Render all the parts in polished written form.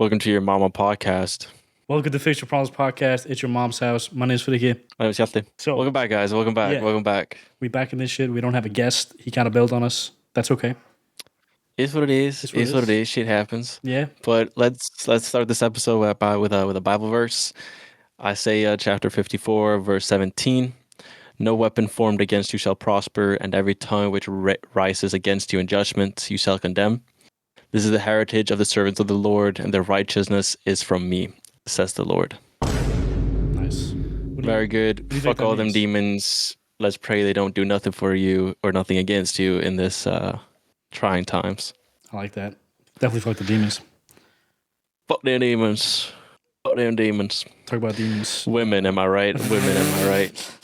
Welcome to your mama podcast. Welcome to Fix Your Problems podcast. It's your mom's house. My name's Frikki. My name's Hjalti. So, Welcome back, guys. Welcome back. yeah. Welcome back. We back in this shit. We don't have a guest. He kind of bailed on us. That's okay. It's what it is. It's what It's it what is. it is. Shit happens. Yeah. But let's start this episode with a Bible verse. Isaiah chapter 54, verse 17. No weapon formed against you shall prosper, and every tongue which rises against you in judgment you shall condemn. This is the heritage of the servants of the Lord, and their righteousness is from me, says the Lord. Nice. Very good. Fuck all them demons. Let's pray they don't do nothing for you or nothing against you in this trying times. I like that. Definitely fuck the demons. Fuck them demons. Fuck them demons. Talk about demons. Women, am I right? Women, am I right?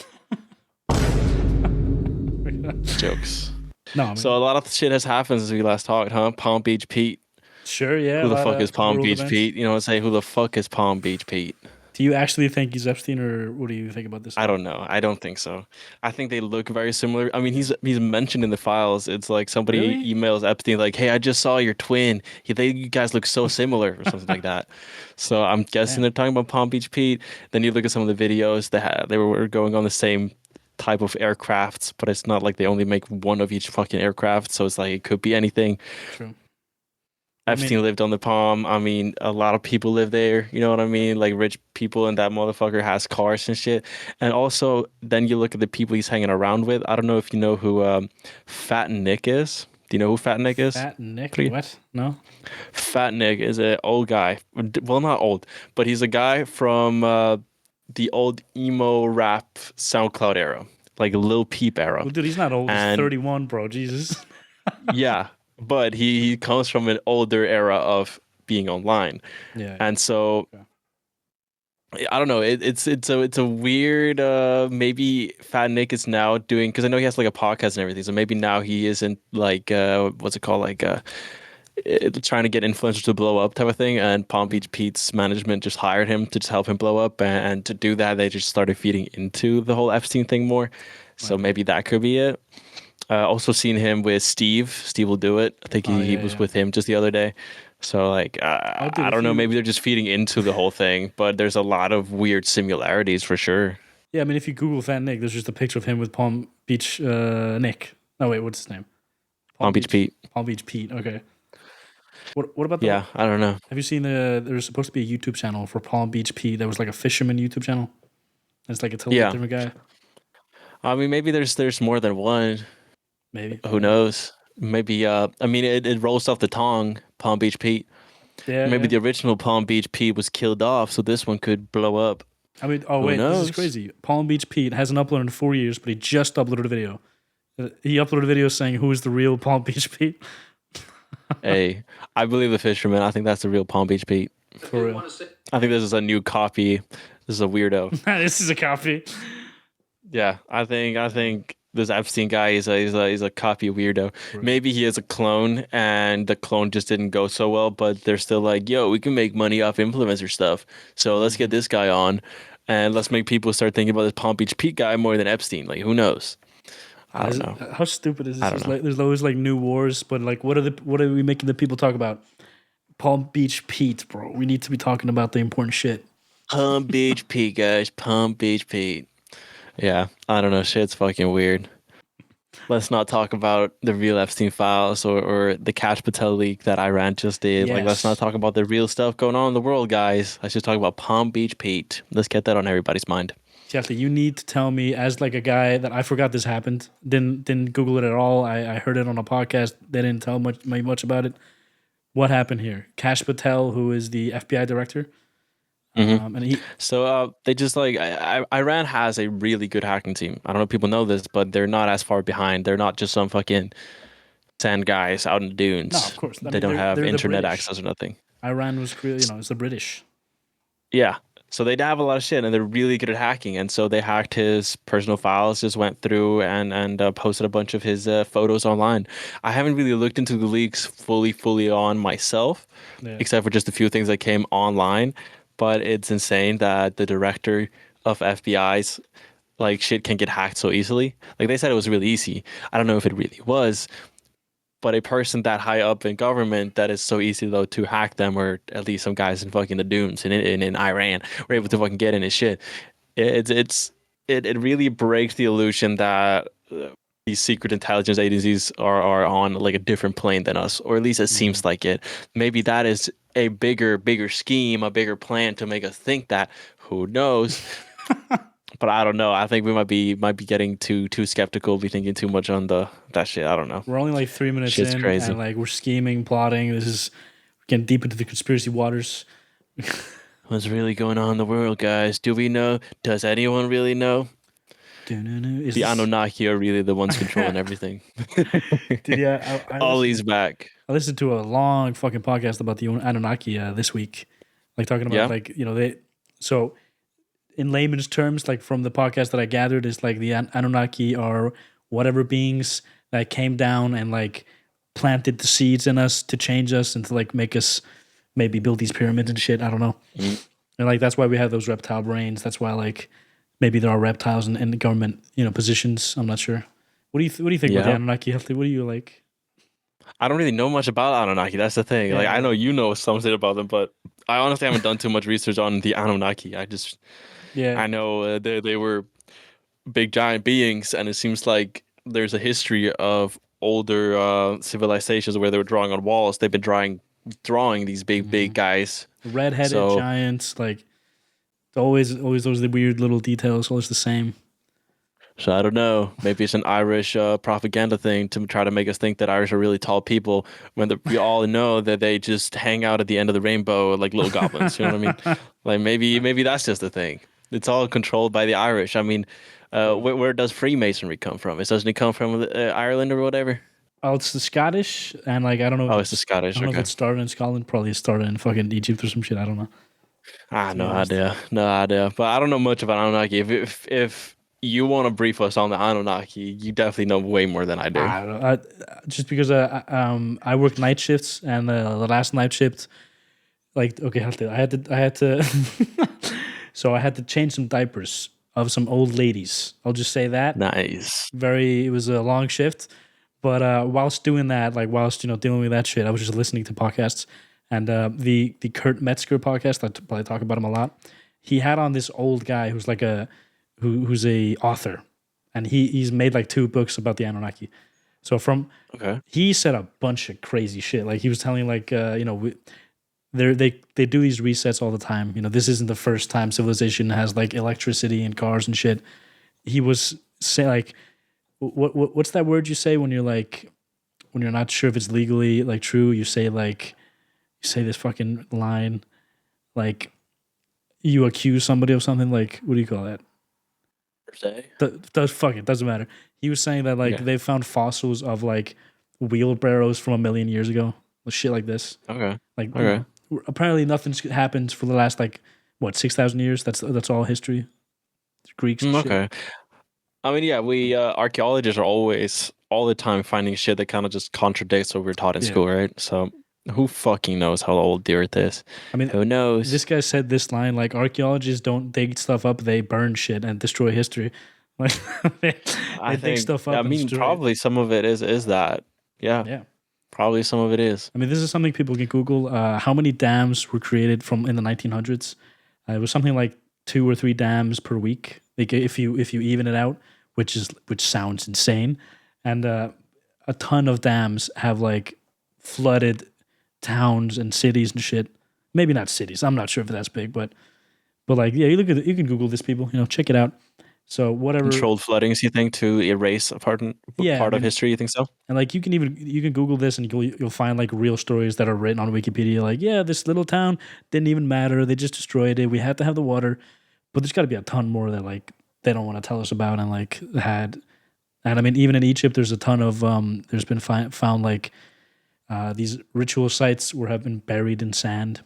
Jokes. No, I mean, So a lot of shit has happened since we last talked, huh? Palm Beach Pete. Sure, yeah. Who the fuck is Palm Beach Pete? You know what I'm saying? Who the fuck is Palm Beach Pete? Do you actually think he's Epstein, or what do you think about this? I don't know. I don't think so. I think they look very similar. I mean, he's mentioned in the files. It's like somebody Really? emails Epstein like, "Hey, I just saw your twin. You guys look so similar," or something like that. So I'm guessing they're talking about Palm Beach Pete. Then you look at some of the videos. They were going on the same type of aircrafts, but it's not like they only make one of each fucking aircraft. So it's like it could be anything. True. Epstein lived on the Palm. I mean, a lot of people live there. You know what I mean? Like rich people, and that motherfucker has cars and shit. And also, then you look at the people he's hanging around with. I don't know if you know who Fat Nick is. Do you know who Fat Nick is? Fat Nick? What? No? Fat Nick is an old guy. Well, not old, but he's a guy from the old emo rap SoundCloud era, like Lil Peep era. Well, dude, he's not old. And- He's 31, bro. Jesus. Yeah, but he comes from an older era of being online. Yeah. And so I don't know. It's a weird. Maybe Fat Nick is now doing, because I know he has like a podcast and everything. So maybe now he isn't like what's it called, like trying to get influencers to blow up type of thing. And Palm Beach Pete's management just hired him to just help him blow up, and to do that they just started feeding into the whole Epstein thing more. So maybe that could be it. Also seen him with Steve. Steve will do it. I think he was with him just the other day. So like, I don't know. Maybe they're just feeding into the whole thing, but there's a lot of weird similarities for sure. Yeah, I mean, if you Google Fat Nick, there's just a picture of him with Palm Beach Nick. No, wait, what's his name? Palm Beach Pete. Palm Beach Pete. Okay. What about the? Yeah, I don't know. Have you seen there's supposed to be a YouTube channel for Palm Beach Pete that was like a fisherman YouTube channel? It's like a totally different guy. I mean, maybe there's more than one. Maybe. Who knows? Maybe. I mean, it rolls off the tongue. Palm Beach Pete. Yeah. Maybe the original Palm Beach Pete was killed off, so this one could blow up. I mean, Who knows? this is crazy. Palm Beach Pete hasn't uploaded in 4 years, but he just uploaded a video. He uploaded a video saying, "Who is the real Palm Beach Pete?" Hey, I believe the fisherman. I think that's the real Palm Beach Pete. For real. I think this is a new copy. This is a weirdo. This is a copy. Yeah, I think this Epstein guy is a copy weirdo. Right. Maybe he is a clone, and the clone just didn't go so well. But they're still like, yo, we can make money off influencer stuff. So let's get this guy on, and let's make people start thinking about this Palm Beach Pete guy more than Epstein. Like, who knows? I don't know. How stupid is this? I don't know. Like, there's always like new wars, but like, what are we making the people talk about? Palm Beach Pete, bro. We need to be talking about the important shit. Palm Beach Pete, guys. Palm Beach Pete. Yeah, I don't know. Shit's fucking weird. Let's not talk about the real Epstein files or the Cash Patel leak that Iran just did. Like, let's not talk about the real stuff going on in the world, guys. Let's just talk about Palm Beach Pete. Let's get that on everybody's mind. Hjalti, you need to tell me, as like a guy that I forgot this happened, didn't Google it at all. I heard it on a podcast. They didn't tell much about it. What happened here? Cash Patel, who is the FBI director. Mm-hmm. And they just like Iran has a really good hacking team. I don't know if people know this, but they're not as far behind. They're not just some fucking sand guys out in the dunes. No, of course. They don't have internet access or nothing. Iran was created, it's the British. Yeah. So they have a lot of shit, and they're really good at hacking. And so they hacked his personal files, just went through and posted a bunch of his photos online. I haven't really looked into the leaks fully on myself, except for just a few things that came online. But it's insane that the director of FBI's like shit can get hacked so easily. Like they said it was really easy. I don't know if it really was, but a person that high up in government that is so easy though to hack them, or at least some guys in fucking the dunes in Iran were able to fucking get in his shit. It really breaks the illusion that these secret intelligence agencies are on like a different plane than us, or at least it Mhm. seems like it. Maybe that is a bigger scheme, a bigger plan to make us think that. Who knows? But I don't know. I think we might be getting too skeptical, be thinking too much on the that shit. I don't know. We're only like 3 minutes Shit's in, and crazy. like we're scheming, plotting. This is getting deep into the conspiracy waters. What's really going on in the world, guys? Do we know? Does anyone really know? Is The this? Anunnaki are really the ones controlling everything. Did yeah? I Ollie's listened. back. I listened to a long fucking podcast about the Anunnaki this week, like talking about Yeah. like they. So in layman's terms, like from the podcast that I gathered, is like the Anunnaki are whatever beings that came down and like planted the seeds in us to change us and to like make us maybe build these pyramids and shit. I don't know. Mm. And like that's why we have those reptile brains. That's why like maybe there are reptiles in the government positions. I'm not sure. What do you think about the Yeah. Anunnaki? What do you like? I don't really know much about Anunnaki. That's the thing. Yeah, Like I yeah, know you know something about them, but I honestly haven't done too much research on the Anunnaki. yeah. I know they were big giant beings, and it seems like there's a history of older civilizations where they were drawing on walls. They've been drawing these big Mhm. guys. Red-headed So giants. Like it's always those the weird little details. Always the same. So I don't know. Maybe it's an Irish propaganda thing to try to make us think that Irish are really tall people when we all know that they just hang out at the end of the rainbow like little goblins. You know what I mean? Like maybe that's just the thing. It's all controlled by the Irish. I mean, Bro. where does Freemasonry come from? Doesn't it come from Ireland or whatever? Oh, it's the Scottish, and like Oh, it's the I Scottish. don't know if Okay. it started in Scotland. Probably it started in fucking Egypt or some shit. I don't know. Ah, To be no honest, idea. No idea. But I don't know much about Anunnaki. If you want to brief us on the Anunnaki, you definitely know way more than I do. I don't know. Just because I work night shifts, and the last night shift, like okay, I had to, so I had to change some diapers of some old ladies. I'll just say that. Nice. It was a long shift, but whilst doing that, like whilst dealing with that shit, I was just listening to podcasts, and the Kurt Metzger podcast, I probably talk about him a lot. He had on this old guy who's like who's a author, and he's made like two books about the Anunnaki. So from Okay. he said a bunch of crazy shit. Like he was telling like they do these resets all the time. This isn't the first time civilization has like electricity and cars and shit. He was saying like what's that word you say when you're like when you're not sure if it's legally like true? You say like you say this fucking line like you accuse somebody of something. Like what do you call that? Per se. Does fuck it doesn't matter. He was saying that like Okay. they found fossils of like wheelbarrows from 1 million years ago, shit like this. Okay. Like Okay. apparently nothing's happened for the last like what 6,000 years. That's all history. Greeks and shit. Okay. I mean, yeah, we archaeologists are always all the time finding shit that kind of just contradicts what we're taught in Yeah. school, right? So who fucking knows how old the Earth is? I mean, Who knows? this guy said this line like archaeologists don't dig stuff up; they burn shit and destroy history. Like they, I they dig think. stuff I up and mean, destroy it. probably some of it is that. Yeah, Yeah. probably some of it is. I mean, this is something people can Google. How many dams were created from in the 1900s? It was something like 2 or 3 dams per week. Like if you even it out, which sounds insane, and a ton of dams have like flooded towns and cities and shit. Maybe not cities. I'm not sure if that's big, but like yeah, you look at it, you can Google this, people. Check it out. So whatever. Controlled floodings, you think, to erase a Yeah, I part of mean, history? You think so? and like you can Google this and you'll find like real stories that are written on Wikipedia. Like, yeah, this little town didn't even matter. They just destroyed it. We had to have the water, but there's got to be a ton more that like they don't want to tell us about and like had. And I mean, even in Egypt, there's a ton of there's been found like these ritual sites where have been buried in sand,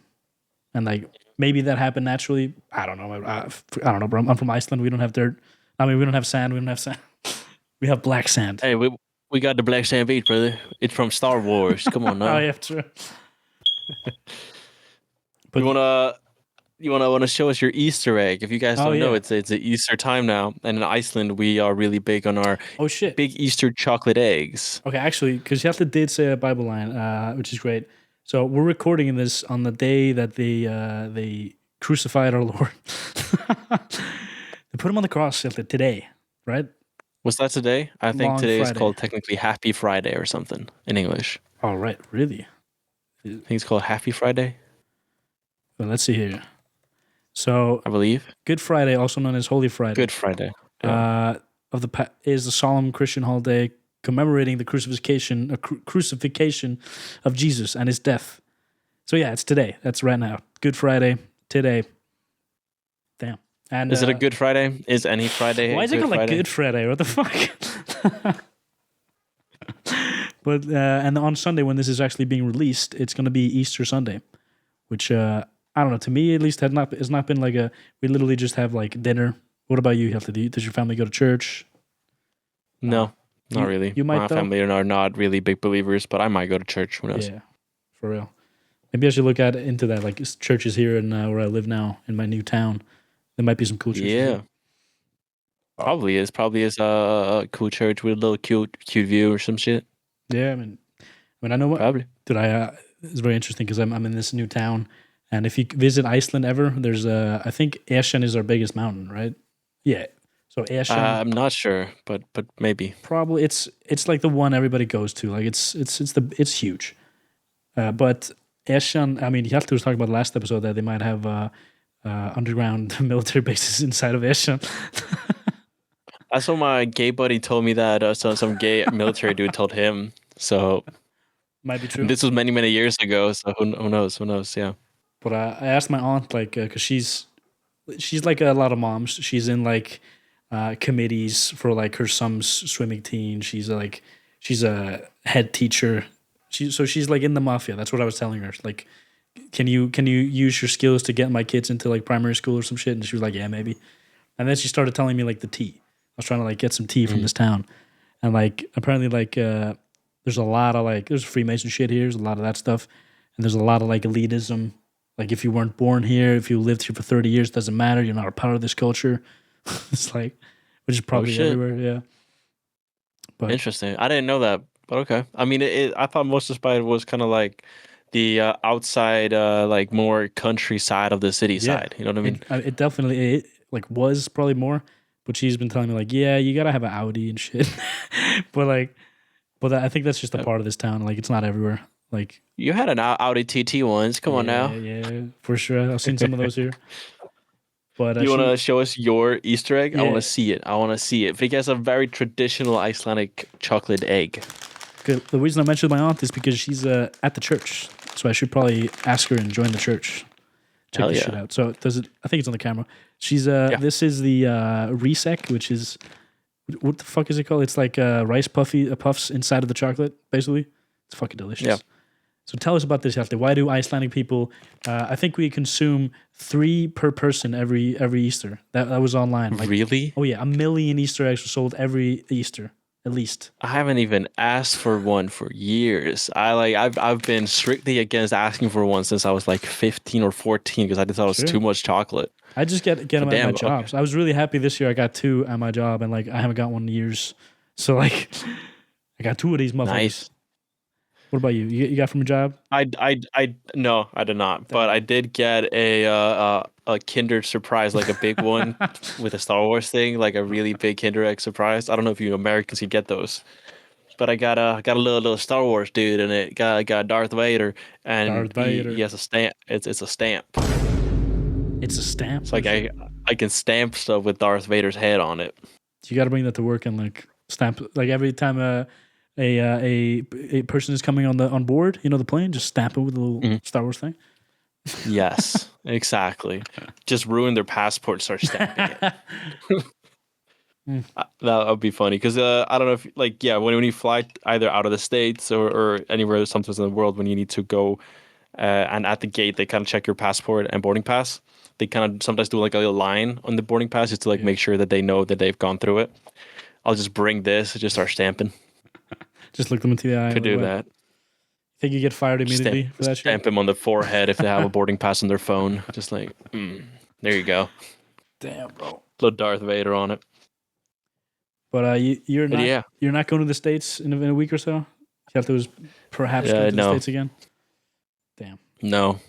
and like maybe that happened naturally. I don't know. I don't know, bro. I'm from Iceland. We don't have dirt. I mean, we don't have sand. We don't have sand. We have black sand. Hey, we got the Black Sand Beach, brother. It's from Star Wars. Come on Oh now. yeah, true. You But wanna You wanna show us your Easter egg? If you guys Oh don't know, yeah. it's the Easter time now, and in Iceland we are really big on our Oh shit. big Easter chocolate eggs. Okay, actually, because Hjalti did say a Bible line, which is great. So we're recording in this on the day that they crucified our Lord. They put him on the cross Hjalti, today, right? What's that today? I think Long today is Friday. called technically Happy Friday or something in English. All right, really? I think it's called Happy Friday, Well, let's see here. So I believe. Good Friday, also known as Holy Friday, Good Friday. Yeah. uh, is a solemn Christian holiday commemorating the crucifixion of Jesus and his death. So yeah, it's today. That's right now. Good Friday today. Damn. And Is it a Good Friday? Is any Friday why a is it Good called like Friday? Good Friday? What the fuck? But and on Sunday when this is actually being released, it's going to be Easter Sunday, which I don't know. To me, at least, has not been like a. We literally just have like dinner. What about you? Does your family go to church? Uh, No, not you really. you might My though. family are not really big believers, but I might go to church. Who knows? Yeah, for real. Maybe I should look at into that. Like churches here in where I live now in my new town. There might be some cool churches here. Yeah, probably is a cool church with a little cute view or some shit. Yeah, I mean, I know what. Probably. Dude, it's very interesting because I'm in this new town, and if you visit Iceland ever, there's I think Esjan is our biggest mountain, right? Yeah. So Esjan, I'm not sure, but maybe. probably it's like the one everybody goes to. Like it's huge. But Esjan, I mean, Hjalti was talking about last episode that they might have underground military bases inside of Esjan. That's what my gay buddy told me that some gay military dude told him. So Might be true. this was many years ago. So who knows? Who knows? Yeah. But I asked my aunt like because she's like a lot of moms. She's in like committees for like her son's swimming team. She's a head teacher. She's like in the mafia. That's what I was telling her. Like, can you use your skills to get my kids into like primary school or some shit? And she was like, yeah, maybe. And then she started telling me like the tea. I was trying to like get some tea from Mm. this town, and like apparently like there's a lot of like there's Freemason shit here. There's a lot of that stuff, and there's a lot of like elitism. Like if you weren't born here, if you lived here for 30 years, doesn't matter. You're not a part of this culture. It's like, which is Oh probably shit. everywhere. Yeah, but Interesting. I didn't know that, but okay. I mean, I thought most of Spider was kind of like the outside, like more countryside of the city yeah, side. You know what I mean? it definitely like was probably more. But she's been telling me like, yeah, you gotta have an Audi and shit. but like, but I think that's just a Uh, part of this town. Like, it's not everywhere. Like, You had an Audi TT once. Come on yeah, now. yeah, for sure. I've seen some of those here. But Do you want she, to show us your Easter egg? I want to yeah, see it. I want to see it. Vic has a very traditional Icelandic chocolate egg. good. The reason I mentioned my aunt is because she's at the church, so I should probably ask her and join the church. Check Hell this shit yeah. out. So does it? I think it's on the camera. She's Yeah. This is the resec, which is what the fuck is it called? It's like rice puffs inside of the chocolate, basically. It's fucking delicious. Yeah. So tell us about this, Hjalti. Why do Icelandic people? I think we consume 3 per person every Easter. That was online. Like, Really? oh yeah, 1 million Easter eggs were sold every Easter, at least. I haven't even asked for one for years. I've been strictly against asking for one since I was like 15 or 14 because I just thought it was Sure. too much chocolate. I just get them But at my damn, okay. jobs. I was really happy this year. I got 2 at my job, and like I haven't got one in years. So like, I got 2 of these motherfuckers. Nice. What about you? You got from your job? I no, I did not. But I did get a Kinder surprise, like a big one with a Star Wars thing, like a really big Kinder Egg surprise. I don't know if you Americans can get those, but I got a little Star Wars dude, and it got Darth Vader, and Darth he Vader. has a stamp. It's a stamp. It's a stamp. It's like I can stamp stuff with Darth Vader's head on it. You got to bring that to work and like stamp like every time a person is coming on board, the plane, just stamp it with a little Mhm. Star Wars thing. Yes, exactly. Just ruin their passport, start stamping it. That would be funny because I don't know if like yeah when you fly either out of the states or anywhere sometimes in the world when you need to go and at the gate they kind of check your passport and boarding pass. They kind of sometimes do like a little line on the boarding pass just to like Yeah. make sure that they know that they've gone through it. I'll just bring this, just start stamping. Just look them into the eye. Could like, do what? that. Think you get fired immediately for that shit? Stamp him on the forehead if they have a boarding pass on their phone. Just like, there you go. Damn, bro. Little Darth Vader on it. But you're But not yeah, you're not going to the States in a week or so. You have to perhaps go to the no, States again. Damn, no,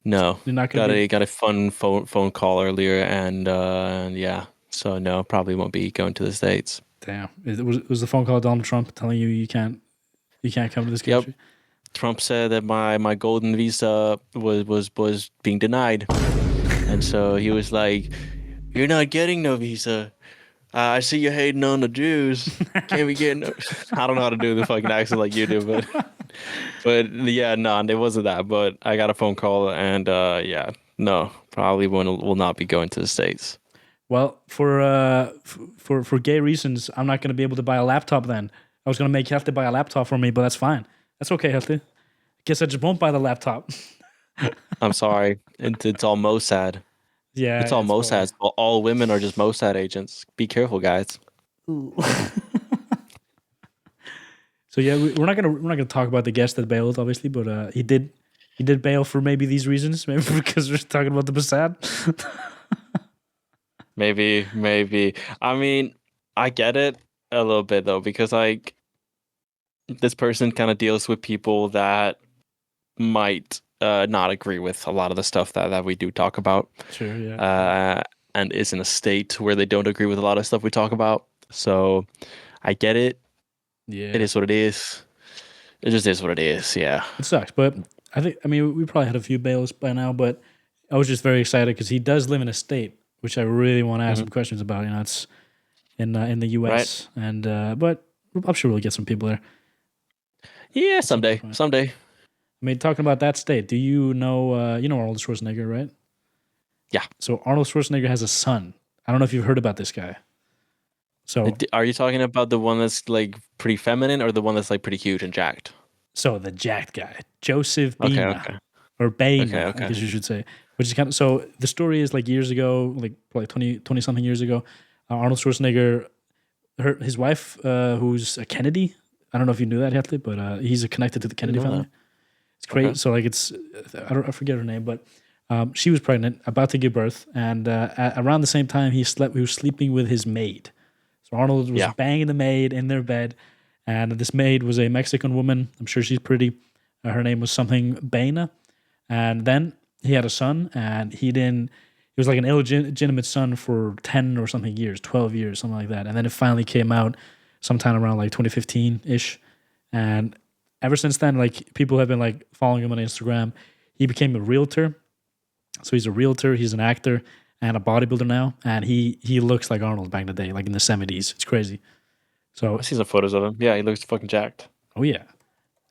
no. you're not gonna Got be. a fun phone call earlier, and yeah. So no, probably won't be going to the States. Damn, was the phone call Donald Trump telling you you can't come to this Yep. country? Trump said that my golden visa was being denied, and so he was like, "You're not getting no visa. I see you hating on the Jews. Can't be getting." No-" I don't know how to do the fucking accent like you do, but yeah, no, it wasn't that. But I got a phone call, and yeah, no, probably will not be going to the States. Well, for gay reasons, I'm not gonna be able to buy a laptop. Then I was gonna make you have to buy a laptop for me, but that's fine. That's okay, Hjalti. Guess I just won't buy the laptop. I'm sorry, it's all Mossad. Yeah, It's all it's probably. Mossad. All women are just Mossad agents. Be careful, guys. So yeah, we're not gonna talk about the guest that bailed, obviously, but he did bail for maybe these reasons, maybe because we're talking about the Passat. Maybe. I mean, I get it a little bit though, because like this person kind of deals with people that might not agree with a lot of the stuff that we do talk about, Sure, yeah, uh, and is in a state where they don't agree with a lot of stuff we talk about. So I get it. It yeah. is what it is. It just is what it is. Yeah. It sucks, but I mean we probably had a few bails by now, but I was just very excited because he does live in a state which I really want to ask Hmm. some questions about. You know, it's in the Right. U.S. and but I'm sure we'll get some people there Yeah. at some Someday. point. Someday. I mean, talking about that state, do you know Arnold Schwarzenegger, right? Yeah. So Arnold Schwarzenegger has a son. I don't know if you've heard about this guy. So Are you talking about the one that's like pretty feminine or the one that's like pretty huge and jacked? the jacked guy, Joseph Okay. Baina Okay. or Okay. Baina, I Okay. guess you should say. Which is kind of so. The story is like years ago, like probably 20 something years ago. Arnold Schwarzenegger, his wife, who's a Kennedy. I don't know if you knew that, Hetley, but he's connected to the Didn't Kennedy know family. that. It's Okay. great. So like it's I forget her name, but she was pregnant, about to give birth, and around the same time he was sleeping with his maid. So Arnold was Yeah. banging the maid in their bed, and this maid was a Mexican woman. I'm sure she's pretty. Her name was something Baina, and then he had a son, and he didn't. He was like an illegitimate son for 10 or something years, 12 years, something like that. And then it finally came out sometime around like 2015 ish. And ever since then, like people have been like following him on Instagram. He became a realtor. So he's a realtor, he's an actor and a bodybuilder now. And he looks like Arnold back in the day, like in the 70s. It's crazy. I So, see some photos of him. Yeah, he looks fucking jacked. oh yeah.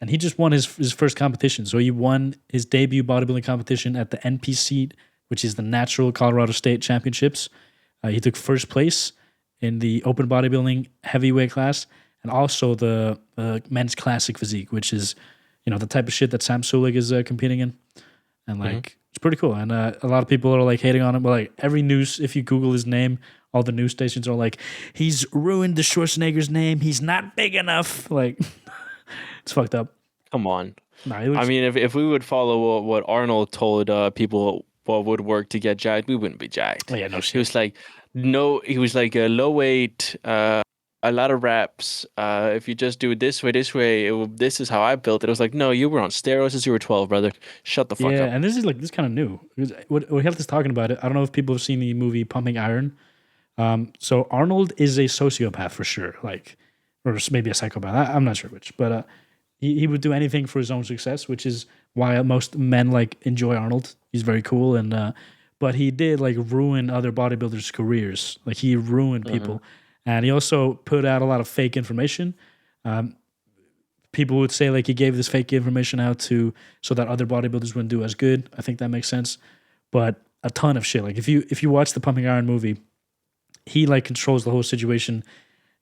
And he just won his first competition. So he won his debut bodybuilding competition at the NPC, which is the Natural Colorado State Championships. He took first place in the open bodybuilding heavyweight class and also the men's classic physique, which is the type of shit that Sam Sulek is competing in. And Hmm. like it's pretty cool. And a lot of people are like hating on him, but like every news, if you Google his name, all the news stations are like, he's ruined the Schwarzenegger's name. He's not big enough. Like it's fucked up. Come on. Nah, he I looks. mean, if we would follow what Arnold told people what would work to get jacked, we wouldn't be Oh jacked. yeah, no He shit. was like, no, he was like a low weight, a lot of reps. If you just do it this way, this is how I built it. I was like, no, you were on steroids since you were 12, brother. Shut the fuck Yeah, up. and this kind of new. Because what Health is talking about it. I don't know if people have seen the movie Pumping Iron. So Arnold is a sociopath for sure, like, or maybe a psychopath. I'm not sure which, but he would do anything for his own success, which is why most men like enjoy Arnold. He's very cool, and but he did like ruin other bodybuilders' careers. Like he ruined Hmm. people, and he also put out a lot of fake information. People would say like he gave this fake information out to so that other bodybuilders wouldn't do as good. I think that makes sense, but a ton of shit. Like if you watch the Pumping Iron movie, he like controls the whole situation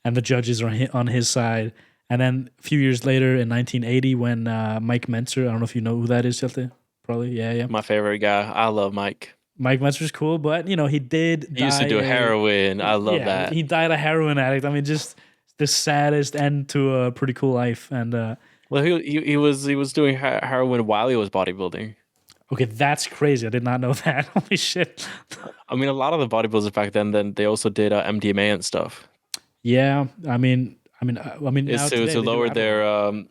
and the judges are on his side. And then a few years later in 1980 when Mike Mentzer, I don't know if you know who that is, Hjalte? Probably, yeah. My favorite guy. I love Mike. Mike Mentzer's cool, but he did He used to die do heroin. I love yeah, that. he died a heroin addict. I mean, just the saddest end to a pretty cool life. And Well, he was doing heroin while he was bodybuilding. Okay, that's crazy. I did not know that. Holy shit. I mean, a lot of the bodybuilders back then they also did MDMA and stuff. Yeah, I mean, It's now to today they do lower Adderall. their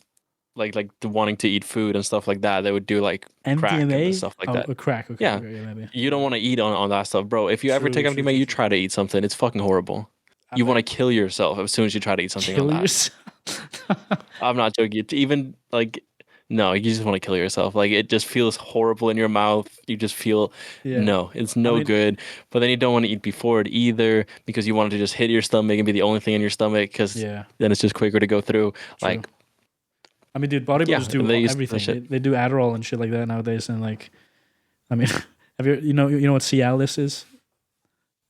like the wanting to eat food and stuff like that. They would do like crack and MDMA? stuff like Oh, that. a crack. Okay, Yeah, okay, yeah, maybe. you don't want to eat on that stuff, bro. If you ever True, take true, MDMA, true, you true. try to eat something. It's fucking horrible. I You want to bet. kill yourself as soon as you try to eat something on Kill that. yourself. I'm not joking. It's even like, no, you just want to kill yourself. Like it just feels horrible in your mouth. You just feel, Yeah. no, it's I no mean, good. But then you don't want to eat before it either because you want it to just hit your stomach and be the only thing in your stomach because yeah, then it's just quicker to go through. true. Like, I mean, dude, yeah, bodybuilders and they do use that everything. shit. They do Adderall and shit like that nowadays. And like, I mean, have you know what Cialis is?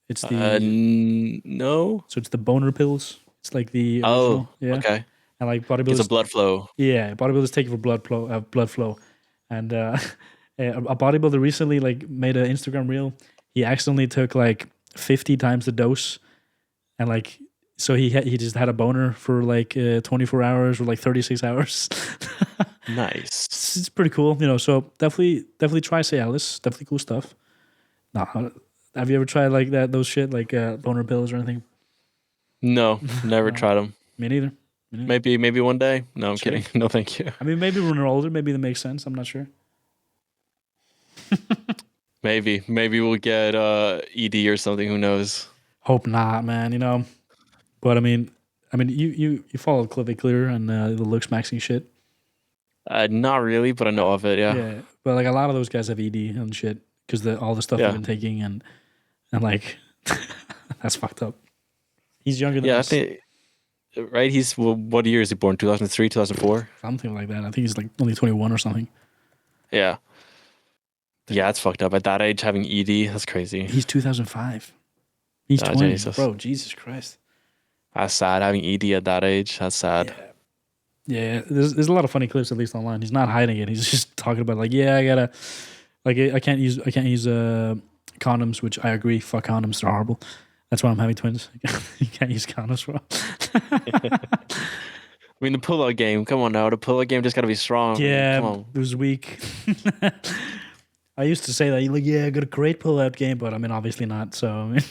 It's the No. so it's the boner pills. It's like the Oh, original, yeah. okay. And like It's a bodybuilders, blood flow. yeah, bodybuilders take it for blood flow. And a bodybuilder recently like made an Instagram reel. He accidentally took like 50 times the dose, and like so he just had a boner for like 24 hours or like 36 hours. Nice. It's pretty cool, you know. So definitely try Cialis. Definitely cool stuff. No, have you ever tried like that those shit like boner pills or anything? No, never No, tried them. me neither. Me neither. Maybe one day. No, I'm Sure. kidding. No, thank you. I mean, maybe when we're older, maybe that makes sense. I'm not sure. Maybe we'll get ED or something. Who knows? Hope not, man. You know, but I mean, you follow Cliffy Clear and the looks maxing shit. Not really, but I know of it. Yeah, Yeah, but like a lot of those guys have ED and shit because all the stuff they've yeah, been taking and like that's fucked up. He's younger than yeah. I us, think right. He's well, what year is he born? 2003, 2004. something like that. I think he's like only 21 or something. Yeah, Damn. yeah. It's fucked up at that age having ED. That's crazy. He's 2005. He's Oh, 20, Jesus, bro. Jesus Christ. that's sad. Having ED at that age. That's sad. Yeah. Yeah, there's a lot of funny clips at least online. He's not hiding it. He's just talking about like, yeah, I gotta like I can't use condoms, which I agree. Fuck condoms, they're horrible. That's why I'm having twins. You can't use condoms, bro. I mean, the pull-out game. Come on now, the pull-out game just gotta be strong. I mean, Yeah, come on. it was weak. I used to say that, like, yeah, I got a great pull-out game, but I mean, obviously not. So I mean,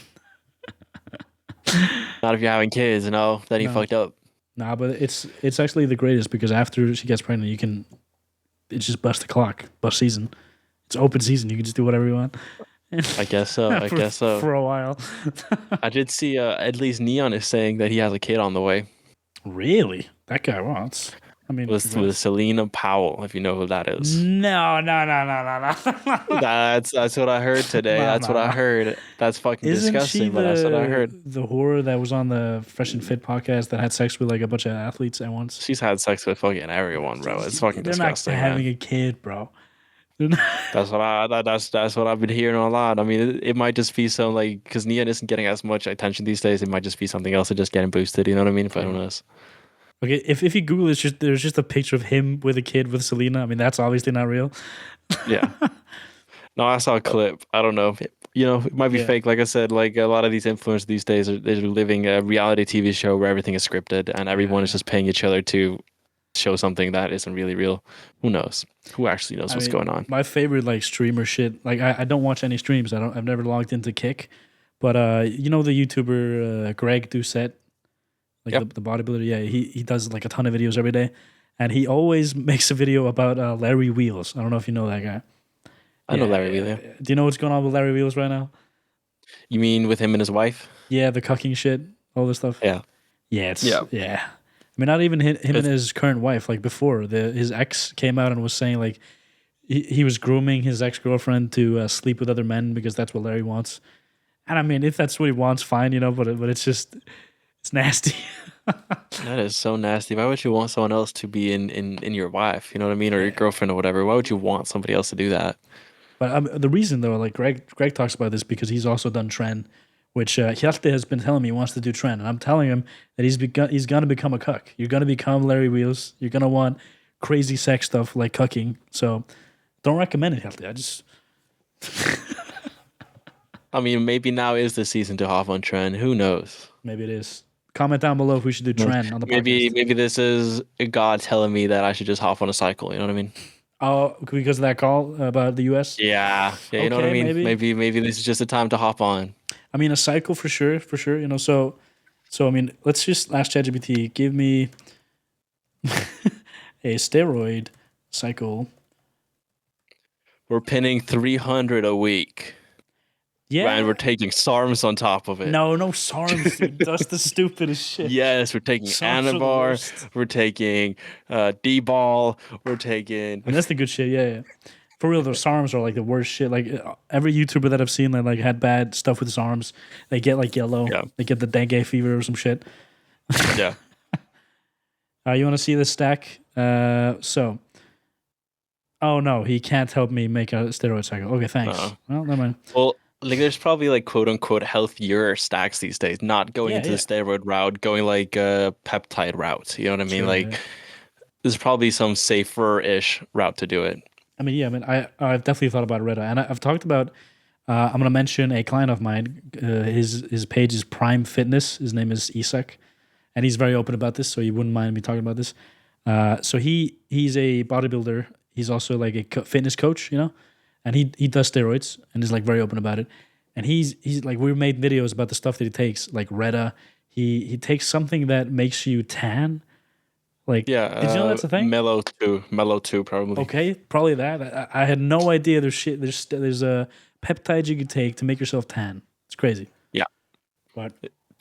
Not if you're having kids, then you no, fucked up. nah, but it's actually the greatest because after she gets pregnant, you can it's just bust the clock, bust season. It's open season. You can just do whatever you want. I guess so. I for, guess so. for a while. I did see at least Neon is saying that he has a kid on the way Really? That guy wants. I mean, with congrats. Selena Powell, if you know who that is. No, no, no, no, no, no. That's what I heard today. No, That's what no, I no. heard. That's fucking Isn't she disgusting, but that's what I heard. the whore that was on the Fresh and Fit podcast that had sex with like a bunch of athletes at once? She's had sex with fucking everyone, bro. It's fucking They're not disgusting, man. having a kid, bro. They're not- That's what I've been hearing a lot. I mean, it might just be some like because Neon isn't getting as much attention these days. It might just be something else that just getting boosted. You know what I mean? But who True. knows? Okay, if you Google it, there's just a picture of him with a kid with Selena. I mean, that's obviously not real. Yeah. No, I saw a But clip. I don't know. It might be yeah, fake. Like I said, like a lot of these influencers these days they're living a reality TV show where everything is scripted and yeah, everyone is yeah. just paying each other to show something that isn't really real. Who knows? Who actually knows I what's mean, going on? my favorite like streamer shit. Like I don't watch any streams. I've never logged into Kick, but you know the YouTuber Greg Doucette, like Yep, the bodybuilder. Yeah, he does like a ton of videos every day, and he always makes a video about Larry Wheels. I don't know if you know that guy. I know Yeah, Larry yeah, Wheeler. yeah. Do you know what's going on with Larry Wheels right now? You mean with him and his wife? Yeah, the cucking shit, all this stuff. Yeah, Yeah, it's yeah. yeah. I mean, not even him and It's, his current wife. Like before, his ex came out and was saying like he was grooming his ex girlfriend to sleep with other men because that's what Larry wants. And I mean, if that's what he wants, fine, you know. But it's just it's nasty. that is so nasty. Why would you want someone else to be in your wife? You know what I mean, or your Yeah. girlfriend or whatever? Why would you want somebody else to do that? But the reason though, like Greg talks about this because he's also done Tren, which Hjalte has been telling me he wants to do Tren, and I'm telling him that he's gonna become a cuck. You're gonna become Larry Wheels. You're gonna want crazy sex stuff like cucking. So don't recommend it, Hjalte. I just I mean, maybe now is the season to hop on trend. Who knows? maybe it is Comment down below if we should do trend on the Maybe podcast. maybe this is God telling me that I should just hop on a cycle. You know what I mean? Oh, because of that call about the US. Yeah, yeah. You know what I Okay, mean? maybe. Maybe this is just a time to hop on. I mean, a cycle for sure, for sure. So I mean, let's just ask ChatGPT. Give me a steroid cycle. We're pinning 300 a week, and Yeah. we're taking SARMs on top of it. No, no SARMs, dude. That's the stupidest shit. Yes, we're taking SARMs are the Anabar, worst. we're taking D-ball, we're taking I mean, that's the good shit. Yeah, yeah. For real, those SARMs are like the worst shit. Like every YouTuber that I've seen that like had bad stuff with SARMs, they get like yellow. yeah, They get the dengue fever or some shit. yeah. You want to see this stack? Oh no, he can't help me make a steroid cycle. Okay, thanks. Uh, Well, never mind. well, like there's probably like quote unquote healthier stacks these days, not going Yeah, into the yeah. steroid route, going like a peptide route. You know what I mean? Sure. Yeah. Like there's probably some safer-ish route to do it. I mean, yeah. I mean, I've definitely thought about Reddit, and I've talked about. I'm gonna mention a client of mine. His page is Prime Fitness. His name is Isak, and he's very open about this, so he wouldn't mind me talking about this. So he's a bodybuilder. He's also like a fitness coach, you know, and he does steroids and is like very open about it. And he's like we made videos about the stuff that he takes, like Retta. He takes something that makes you tan. Like, Yeah, did you know that's a thing? Mellow 2 probably. Okay, probably that. I had no idea there's shit. There's a peptide you can take to make yourself tan. It's crazy. Yeah. But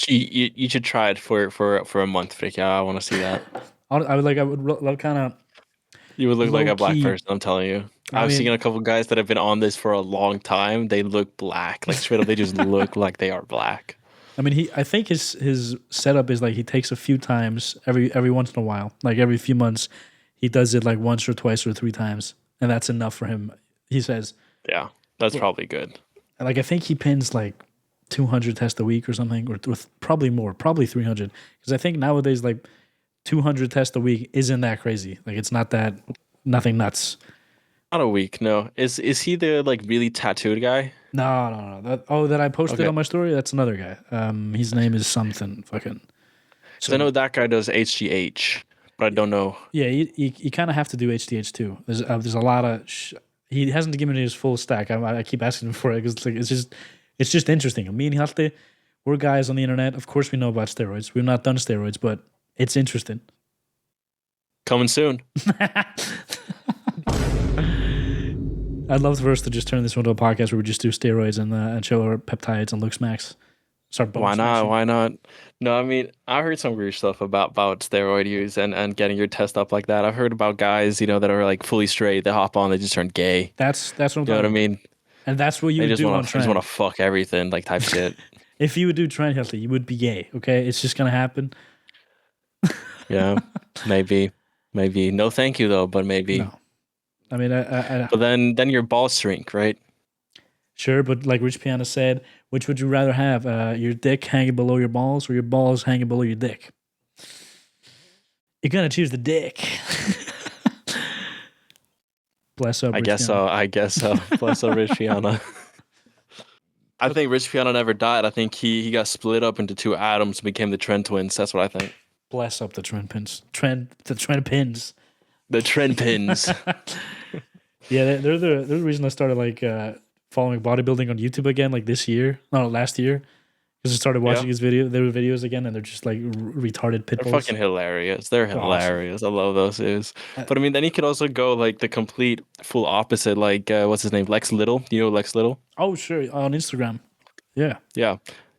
You should try it for a month, Frikki. I want to see that. I would kind of You would look like low a black key. person, I'm telling you. I I've seen mean, a couple guys that have been on this for a long time. They look black. Like straight up, they just look like they are black. I think his setup is like he takes a few times every once in a while, like every few months, he does it like once or twice or three times, and that's enough for him. He says, Yeah, that's probably good. like I think he pins like 200 tests a week or something, or with probably more, probably 300, because I think nowadays like 200 tests a week isn't that crazy. Like it's not that nothing nuts. Not a week, no. Is he the like really tattooed guy? No, no, no. That I posted Okay. on my story. That's another guy. His name is something fucking. Because I So know that guy does HGH, but I don't know. yeah, you kind of have to do HDH too. There's a lot of he hasn't given me his full stack. I keep asking him for it because it's just interesting. Me and Hjalti, we're guys on the internet. Of course, we know about steroids. We've not done steroids, but it's interesting. Coming soon. I'd love for us to just turn this into a podcast where we just do steroids and show our peptides and look smacks. Start bone Why not? smashing. Why not? No, I mean, I heard some weird stuff about steroid use and getting your test up like that. I've heard about guys, that are like fully straight. They hop on, they just turn gay. That's what I'm You know talking what I about. mean? And that's what you They would just do want on to, just want trend. to fuck everything, like type shit. If you would do trend healthy, you would be gay. Okay, it's just gonna happen. Yeah, maybe. No, thank you though, but maybe. No, I mean, But then your balls shrink, right? sure, but like Rich Piana said, which would you rather have? Your dick hanging below your balls or your balls hanging below your dick? You're gonna choose the dick. Bless up, I Rich guess Piana. so. I guess so. Bless up, Rich Piana. I think Rich Piana never died. I think he got split up into two atoms and became the Trend Twins. That's what I think. Bless up the trend pins. The trend pins. The Trend Pins. Yeah, they're the reason I started like following bodybuilding on YouTube again, like this year, no, last year, because I started watching Yeah. his videos again, and they're just like retarded pit They're bulls. fucking hilarious. They're They're awesome. hilarious. I love those dudes. Uh, But I mean, then he could also go like the complete full opposite. Like what's his name? Lex Little. You know Lex Little? Oh, sure, on Instagram. Yeah, Yeah.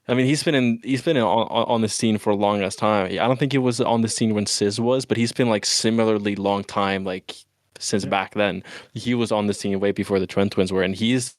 I mean, he's been on the scene for a long ass time. I don't think he was on the scene when Sis was, but he's been like similarly long time, like since Yeah. back then. He was on the scene way before the Trend Twins were, and he's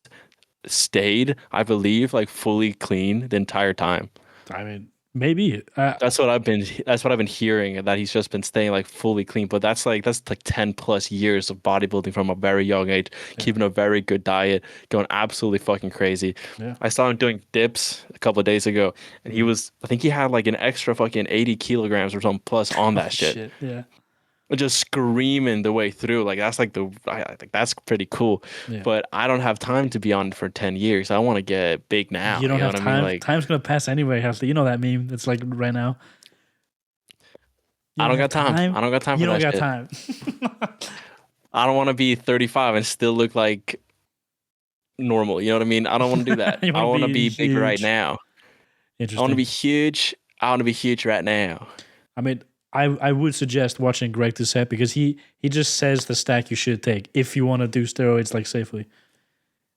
stayed, I believe, like fully clean the entire time. I mean, maybe. That's what I've been hearing, that he's just been staying like fully clean. But that's like 10 plus years of bodybuilding from a very young age, keeping a very good diet, going absolutely fucking crazy. Yeah. I saw him doing dips a couple of days ago, and I think he had like an extra fucking 80 kilograms or something plus on that shit. Yeah, Just screaming the way through. Like that's like I think that's pretty cool. yeah. But I don't have time to be on for 10 years. I want to get big now. You don't know have what time. I mean? Like Time's gonna pass anyway. Hafley. You know that meme? That's like right now. You I don't don't have got time. time. I don't got time You for don't that got shit. time. I don't want to be 35 and still look like normal. You know what I mean? I don't want to do that. You I want to want to be be big right huge. now. I want to Interesting. be huge. I want to be huge right now. I mean, I would suggest watching Greg Doucette because he just says the stack you should take if you want to do steroids like safely.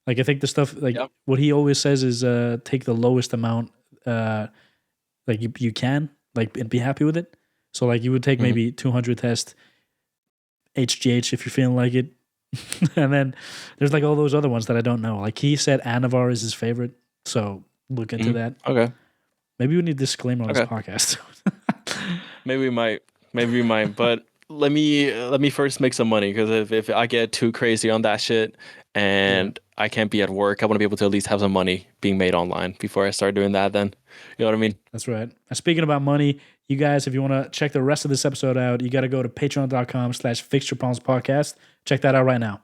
Like I think the stuff like Yep. what he always says is take the lowest amount like you can like and be happy with it. So like you would take Mhm. maybe 200 test HGH if you're feeling like it. And then there's like all those other ones that I don't know. Like he said Anavar is his favorite. So look into that. Okay. Maybe we need a disclaimer on this Okay. podcast. Maybe we might. Maybe we might. But let me first make some money because if I get too crazy on that shit Yeah. and I can't be at work, I want to be able to at least have some money being made online before I start doing that. Then, you know what I mean? That's right. And speaking about money, you guys, if you want to check the rest of this episode out, you got to go to patreon.com/fixtureproblems podcast. Check that out right now.